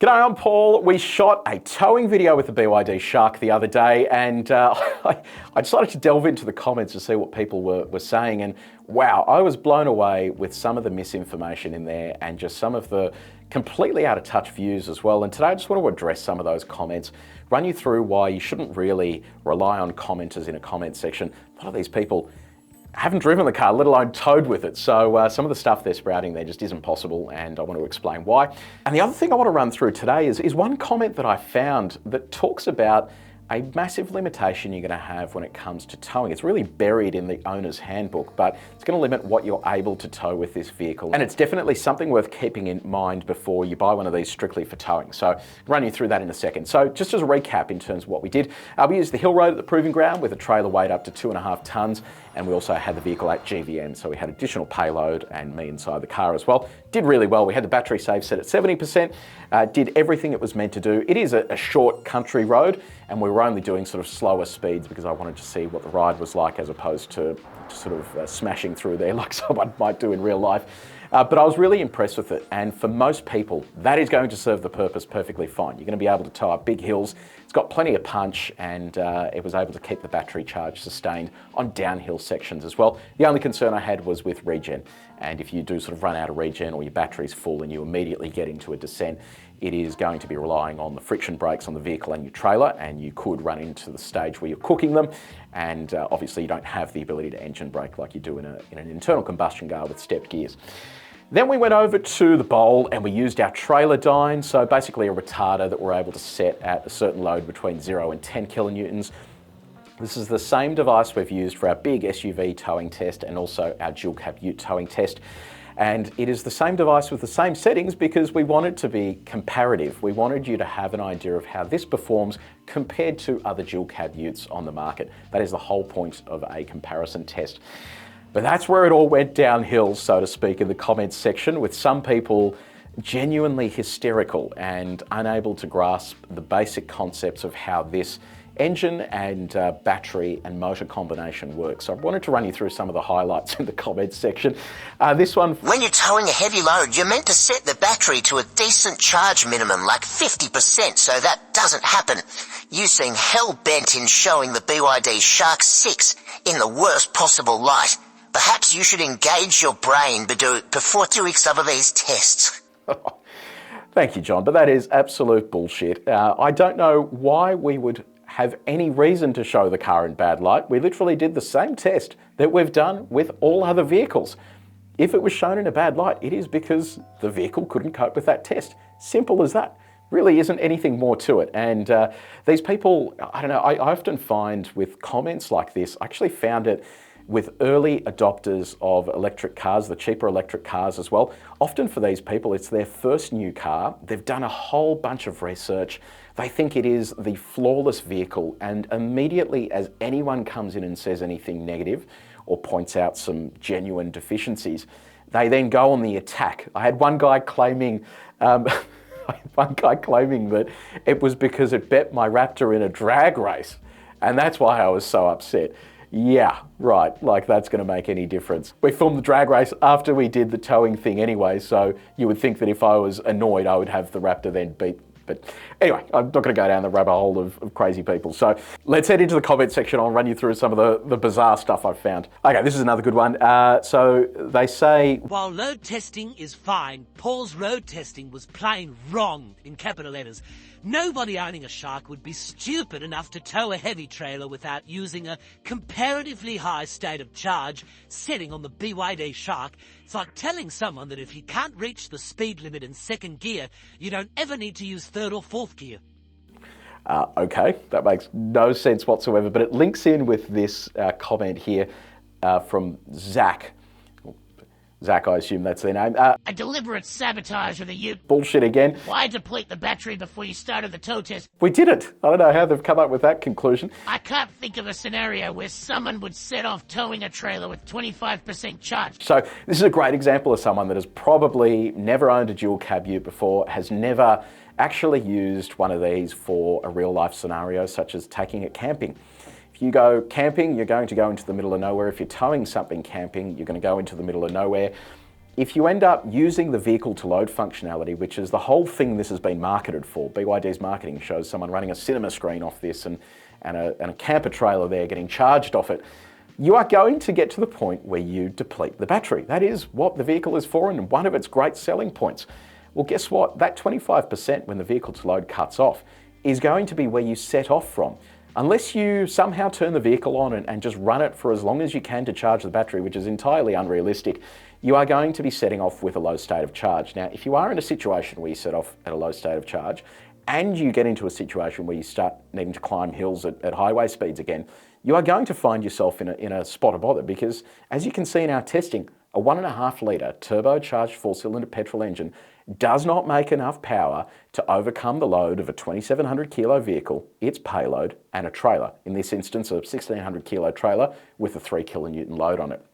G'day, I'm Paul. We shot a towing video with the BYD Shark the other day, and I decided to delve into the comments to see what people were saying, and wow, I was blown away with some of the misinformation in there and just some of the completely out of touch views as well. And today I just want to address some of those comments, run you through why you shouldn't really rely on commenters in a comment section. A lot of these people haven't driven the car, let alone towed with it. So some of the stuff they're sprouting there just isn't possible, and I want to explain why. And the other thing I want to run through today is one comment that I found that talks about a massive limitation you're going to have when it comes to towing. It's really buried in the owner's handbook, but it's going to limit what you're able to tow with this vehicle. And it's definitely something worth keeping in mind before you buy one of these strictly for towing. So I'll run you through that in a second. So just as a recap in terms of what we did, we used the hill road at the proving ground with a trailer weight up to 2.5 tons. And we also had the vehicle at GVN, so we had additional payload and me inside the car as well. Did really well. We had the battery save set at 70%, did everything it was meant to do. It is a short country road, and we were only doing sort of slower speeds because I wanted to see what the ride was like as opposed to sort of smashing through there like someone might do in real life. But I was really impressed with it, and for most people, that is going to serve the purpose perfectly fine. You're going to be able to tow up big hills. It's got plenty of punch, and it was able to keep the battery charge sustained on downhill sections as well. The only concern I had was with regen, and if you do sort of run out of regen or your battery's full and you immediately get into a descent, it is going to be relying on the friction brakes on the vehicle and your trailer, and you could run into the stage where you're cooking them, and obviously you don't have the ability to engine brake like you do in an internal combustion car with stepped gears. Then we went over to the bowl and we used our trailer dyne, so basically a retarder that we're able to set at a certain load between 0 and 10 kilonewtons. This is the same device we've used for our big SUV towing test and also our dual cab ute towing test. And it is the same device with the same settings because we wanted to be comparative. We wanted you to have an idea of how this performs compared to other dual cab utes on the market. That is the whole point of a comparison test. But that's where it all went downhill, so to speak, in the comments section, with some people genuinely hysterical and unable to grasp the basic concepts of how this engine and battery and motor combination works. So I wanted to run you through some of the highlights in the comments section. This one... When you're towing a heavy load, you're meant to set the battery to a decent charge minimum, like 50%, so that doesn't happen. You seem hell-bent in showing the BYD Shark 6 in the worst possible light. Perhaps you should engage your brain before doing some of these tests. Thank you, John, but that is absolute bullshit. I don't know why we would have any reason to show the car in bad light. We literally did the same test that we've done with all other vehicles. If it was shown in a bad light, it is because the vehicle couldn't cope with that test. Simple as that. Really isn't anything more to it. And these people, I don't know, I often find with comments like this, I actually found it with early adopters of electric cars, the cheaper electric cars as well. Often for these people, it's their first new car. They've done a whole bunch of research. They think it is the flawless vehicle, and immediately as anyone comes in and says anything negative or points out some genuine deficiencies, they then go on the attack. I had one guy claiming that it was because it bet my Raptor in a drag race, and that's why I was so upset. Yeah, right, like that's going to make any difference. We filmed the drag race after we did the towing thing anyway, so you would think that if I was annoyed, I would have the Raptor then beat. But anyway, I'm not going to go down the rabbit hole of crazy people. So let's head into the comment section. I'll run you through some of the bizarre stuff I've found. Okay, this is another good one. So they say... While load testing is fine, Paul's road testing was plain wrong, in capital letters. Nobody owning a Shark would be stupid enough to tow a heavy trailer without using a comparatively high state of charge setting on the BYD Shark. It's like telling someone that if you can't reach the speed limit in second gear, you don't ever need to use third or fourth gear. Okay, that makes no sense whatsoever, but it links in with this comment here from Zach. Zach, I assume that's their name. A deliberate sabotage of the ute. Bullshit again. Why deplete the battery before you started the tow test? We did it. I don't know how they've come up with that conclusion. I can't think of a scenario where someone would set off towing a trailer with 25% charge. So this is a great example of someone that has probably never owned a dual cab ute before, has never actually used one of these for a real life scenario, such as taking it camping. If you go camping, you're going to go into the middle of nowhere. If you're towing something camping, you're going to go into the middle of nowhere. If you end up using the vehicle to load functionality, which is the whole thing this has been marketed for, BYD's marketing shows someone running a cinema screen off this and a camper trailer there getting charged off it, you are going to get to the point where you deplete the battery. That is what the vehicle is for and one of its great selling points. Well, guess what? That 25% when the vehicle to load cuts off is going to be where you set off from. Unless you somehow turn the vehicle on and just run it for as long as you can to charge the battery, which is entirely unrealistic, you are going to be setting off with a low state of charge. Now, if you are in a situation where you set off at a low state of charge and you get into a situation where you start needing to climb hills at highway speeds again, you are going to find yourself in a spot of bother because, as you can see in our testing, a 1.5 litre turbocharged 4-cylinder petrol engine does not make enough power to overcome the load of a 2,700 kilo vehicle, its payload, and a trailer. In this instance, a 1,600 kilo trailer with a 3 kilonewton load on it.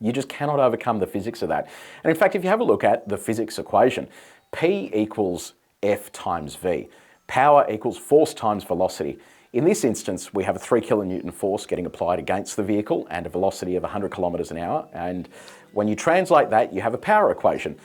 You just cannot overcome the physics of that. And in fact, if you have a look at the physics equation, P equals F times V. Power equals force times velocity. In this instance, we have a 3 kilonewton force getting applied against the vehicle and a velocity of 100 kilometers an hour. And when you translate that, you have a power equation.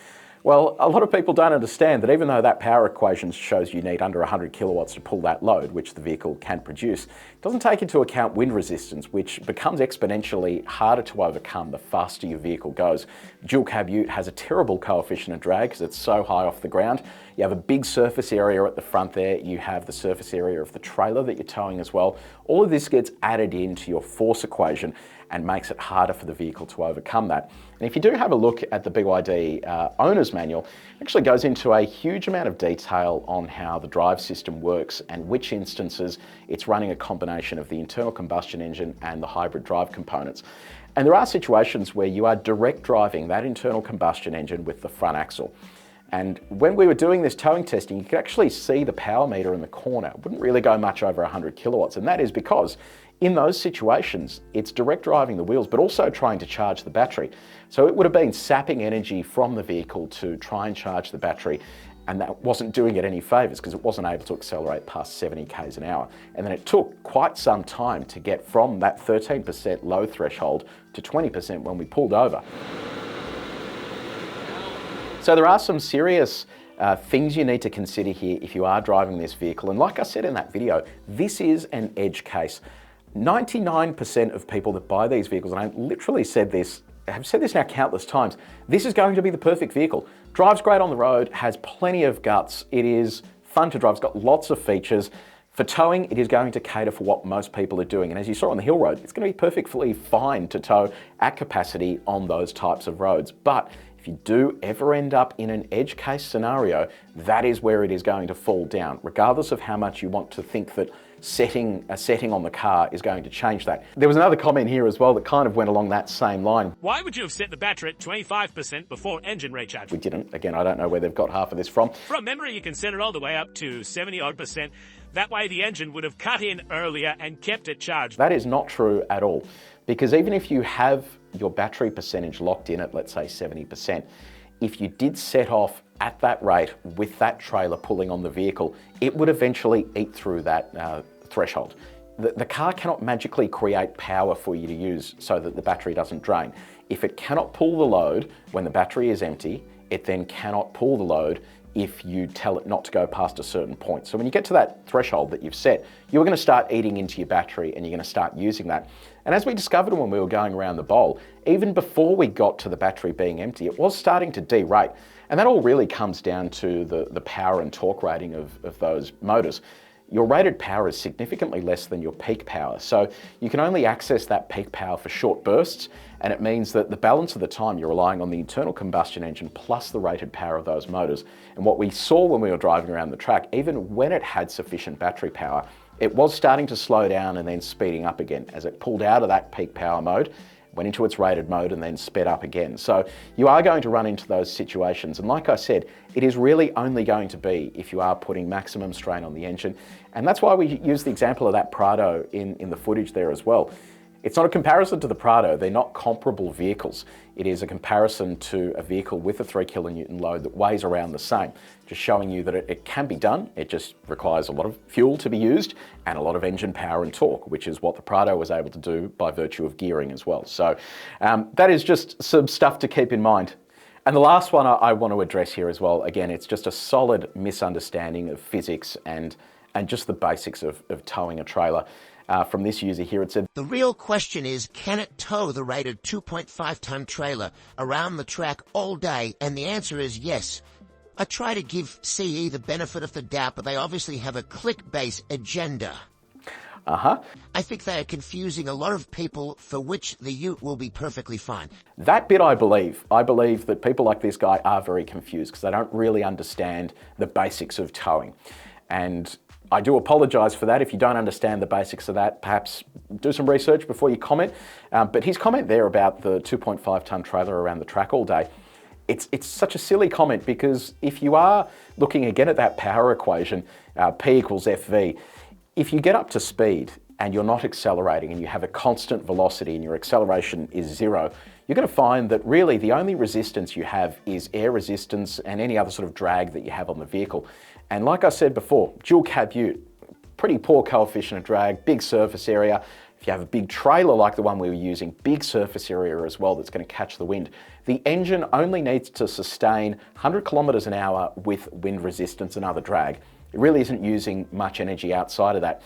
Well, a lot of people don't understand that even though that power equation shows you need under 100 kilowatts to pull that load, which the vehicle can produce, it doesn't take into account wind resistance, which becomes exponentially harder to overcome the faster your vehicle goes. Dual cab ute has a terrible coefficient of drag because it's so high off the ground. You have a big surface area at the front there. You have the surface area of the trailer that you're towing as well. All of this gets added into your force equation and makes it harder for the vehicle to overcome that. And if you do have a look at the BYD owner's manual, it actually goes into a huge amount of detail on how the drive system works and which instances it's running a combination of the internal combustion engine and the hybrid drive components. And there are situations where you are direct driving that internal combustion engine with the front axle. And when we were doing this towing testing, you could actually see the power meter in the corner. It wouldn't really go much over 100 kilowatts, and that is because in those situations, it's direct driving the wheels, but also trying to charge the battery. So it would have been sapping energy from the vehicle to try and charge the battery, and that wasn't doing it any favors because it wasn't able to accelerate past 70 k's an hour. And then it took quite some time to get from that 13% low threshold to 20% when we pulled over. So there are some serious things you need to consider here if you are driving this vehicle. And like I said in that video, this is an edge case. 99% of people that buy these vehicles, and I literally said this, have said this now countless times, this is going to be the perfect vehicle. Drives great on the road, has plenty of guts, it is fun to drive, it's got lots of features. For towing, it is going to cater for what most people are doing. And as you saw on the hill road, it's going to be perfectly fine to tow at capacity on those types of roads. But if you do ever end up in an edge case scenario, that is where it is going to fall down, regardless of how much you want to think that a setting on the car is going to change that. There was another comment here as well that kind of went along that same line. Why would you have set the battery at 25% before engine recharge? We didn't. Again, I don't know where they've got half of this from. From memory, you can set it all the way up to 70-odd%. That way the engine would have cut in earlier and kept it charged. That is not true at all, because even if you have your battery percentage locked in at, let's say, 70%, if you did set off at that rate with that trailer pulling on the vehicle, it would eventually eat through that threshold. The car cannot magically create power for you to use so that the battery doesn't drain. If it cannot pull the load when the battery is empty, it then cannot pull the load if you tell it not to go past a certain point. So when you get to that threshold that you've set, you're going to start eating into your battery and you're going to start using that. And as we discovered when we were going around the bowl, even before we got to the battery being empty, it was starting to derate. And that all really comes down to the power and torque rating of those motors. Your rated power is significantly less than your peak power. So you can only access that peak power for short bursts, and it means that the balance of the time you're relying on the internal combustion engine plus the rated power of those motors. And what we saw when we were driving around the track, even when it had sufficient battery power, it was starting to slow down and then speeding up again as it pulled out of that peak power mode, went into its rated mode and then sped up again. So you are going to run into those situations. And like I said, it is really only going to be if you are putting maximum strain on the engine. And that's why we use the example of that Prado in the footage there as well. It's not a comparison to the Prado. They're not comparable vehicles. It is a comparison to a vehicle with a 3 kilonewton load that weighs around the same, just showing you that it can be done. It just requires a lot of fuel to be used and a lot of engine power and torque, which is what the Prado was able to do by virtue of gearing as well. So that is just some stuff to keep in mind. And the last one I want to address here as well, again, it's just a solid misunderstanding of physics and just the basics of towing a trailer. From this user here, it said, The real question is, can it tow the rated 2.5-ton trailer around the track all day? And the answer is yes. I try to give CE the benefit of the doubt, but they obviously have a clickbait agenda. I think they are confusing a lot of people, for which the ute will be perfectly fine. That bit I believe. I believe that people like this guy are very confused because they don't really understand the basics of towing. And I do apologise for that. If you don't understand the basics of that, perhaps do some research before you comment. But his comment there about the 2.5-ton trailer around the track all day, it's such a silly comment, because if you are looking again at that power equation, P equals FV, if you get up to speed and you're not accelerating and you have a constant velocity and your acceleration is 0, you're going to find that really the only resistance you have is air resistance and any other sort of drag that you have on the vehicle. And like I said before, dual cab ute, pretty poor coefficient of drag, big surface area. If you have a big trailer like the one we were using, big surface area as well that's going to catch the wind. The engine only needs to sustain 100 kilometers an hour with wind resistance and other drag. It really isn't using much energy outside of that.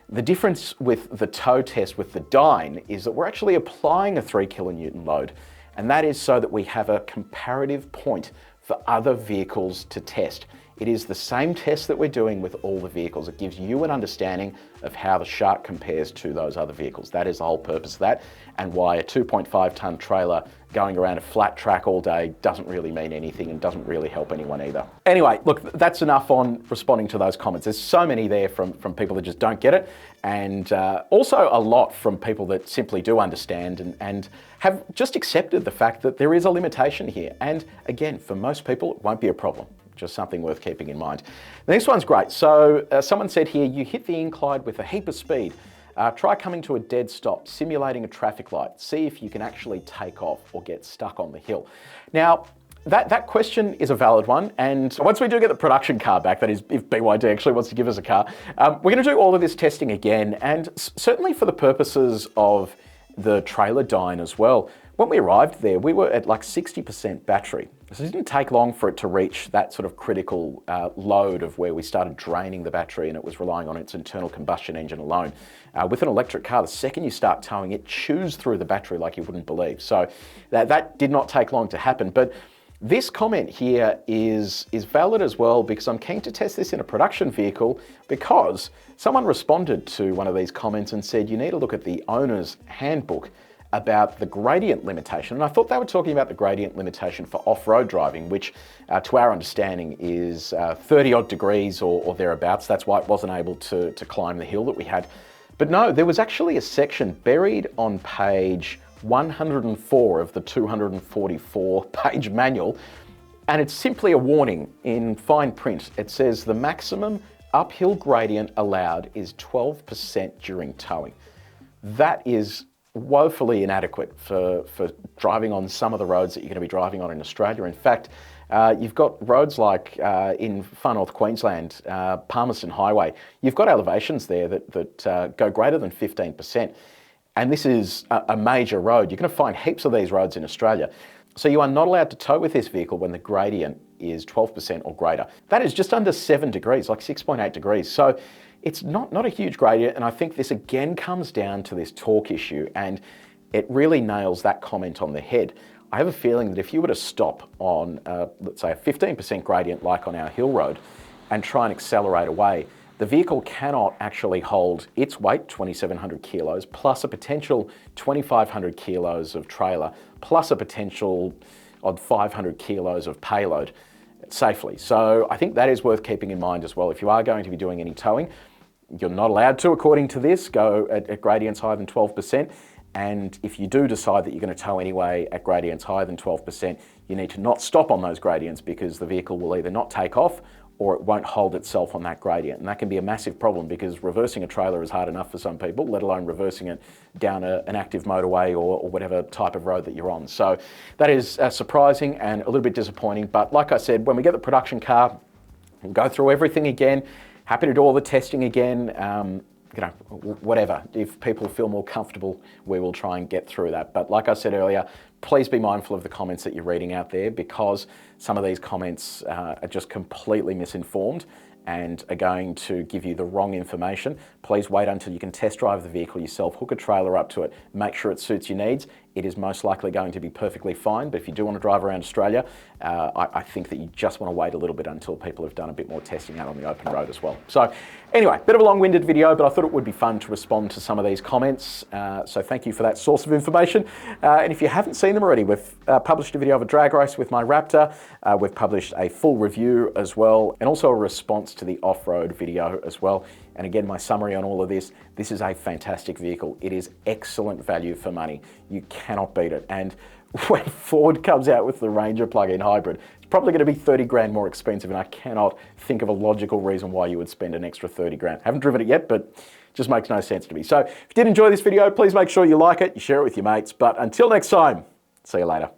The difference with the tow test with the Dyne is that we're actually applying a 3 kilonewton load, and that is so that we have a comparative point for other vehicles to test. It is the same test that we're doing with all the vehicles. It gives you an understanding of how the Shark compares to those other vehicles. That is the whole purpose of that, and why a 2.5-ton trailer going around a flat track all day doesn't really mean anything and doesn't really help anyone either. Anyway, look, that's enough on responding to those comments. There's so many there from people that just don't get it, and also a lot from people that simply do understand and have just accepted the fact that there is a limitation here. And again, for most people, it won't be a problem. Just something worth keeping in mind. The next one's great. So someone said here, you hit the incline with a heap of speed. Try coming to a dead stop, simulating a traffic light. See if you can actually take off or get stuck on the hill. Now, that question is a valid one. And once we do get the production car back, that is if BYD actually wants to give us a car, we're going to do all of this testing again. And certainly for the purposes of the trailer Dyne as well. When we arrived there, we were at like 60% battery. So it didn't take long for it to reach that sort of critical load of where we started draining the battery and it was relying on its internal combustion engine alone. With an electric car, the second you start towing, it chews through the battery like you wouldn't believe. So that did not take long to happen. But this comment here is valid as well, because I'm keen to test this in a production vehicle, because someone responded to one of these comments and said, you need to look at the owner's handbook about the gradient limitation. And I thought they were talking about the gradient limitation for off-road driving, which to our understanding is 30 odd degrees or thereabouts. That's why it wasn't able to climb the hill that we had. But no, there was actually a section buried on page 104 of the 244 page manual. And it's simply a warning in fine print. It says the maximum uphill gradient allowed is 12% during towing. That is woefully inadequate for driving on some of the roads that you're going to be driving on in Australia. In fact, you've got roads like in far north Queensland, Palmerston Highway, you've got elevations there that go greater than 15%. And this is a major road. You're going to find heaps of these roads in Australia. So you are not allowed to tow with this vehicle when the gradient is 12% or greater. That is just under 7 degrees, like 6.8 degrees. So it's not a huge gradient, and I think this again comes down to this torque issue, and it really nails that comment on the head. I have a feeling that if you were to stop on, let's say, a 15% gradient like on our hill road and try and accelerate away, the vehicle cannot actually hold its weight, 2,700 kilos, plus a potential 2,500 kilos of trailer, plus a potential of 500 kilos of payload safely. So I think that is worth keeping in mind as well. If you are going to be doing any towing, you're not allowed to, according to this, go at gradients higher than 12%. And if you do decide that you're going to tow anyway at gradients higher than 12%, you need to not stop on those gradients, because the vehicle will either not take off or it won't hold itself on that gradient. And that can be a massive problem, because reversing a trailer is hard enough for some people, let alone reversing it down an active motorway or whatever type of road that you're on. So that is surprising and a little bit disappointing. But like I said, when we get the production car, we'll go through everything again. Happy to do all the testing again. Whatever. If people feel more comfortable, we will try and get through that. But like I said earlier, please be mindful of the comments that you're reading out there, because some of these comments are just completely misinformed and are going to give you the wrong information. Please wait until you can test drive the vehicle yourself, hook a trailer up to it, make sure it suits your needs. It is most likely going to be perfectly fine, but if you do want to drive around Australia, I think that you just want to wait a little bit until people have done a bit more testing out on the open road as well. So anyway, bit of a long-winded video, but I thought it would be fun to respond to some of these comments. So thank you for that source of information. And if you haven't seen them already, we've published a video of a drag race with my Raptor. We've published a full review as well, and also a response to the off-road video as well. And again, my summary on all of this is a fantastic vehicle. It is excellent value for money. You cannot beat it. And when Ford comes out with the Ranger plug-in hybrid, it's probably going to be 30 grand more expensive, and I cannot think of a logical reason why you would spend an extra 30 grand. Haven't driven it yet, but it just makes no sense to me. So if you did enjoy this video, please make sure you like it, you share it with your mates. But until next time, see you later.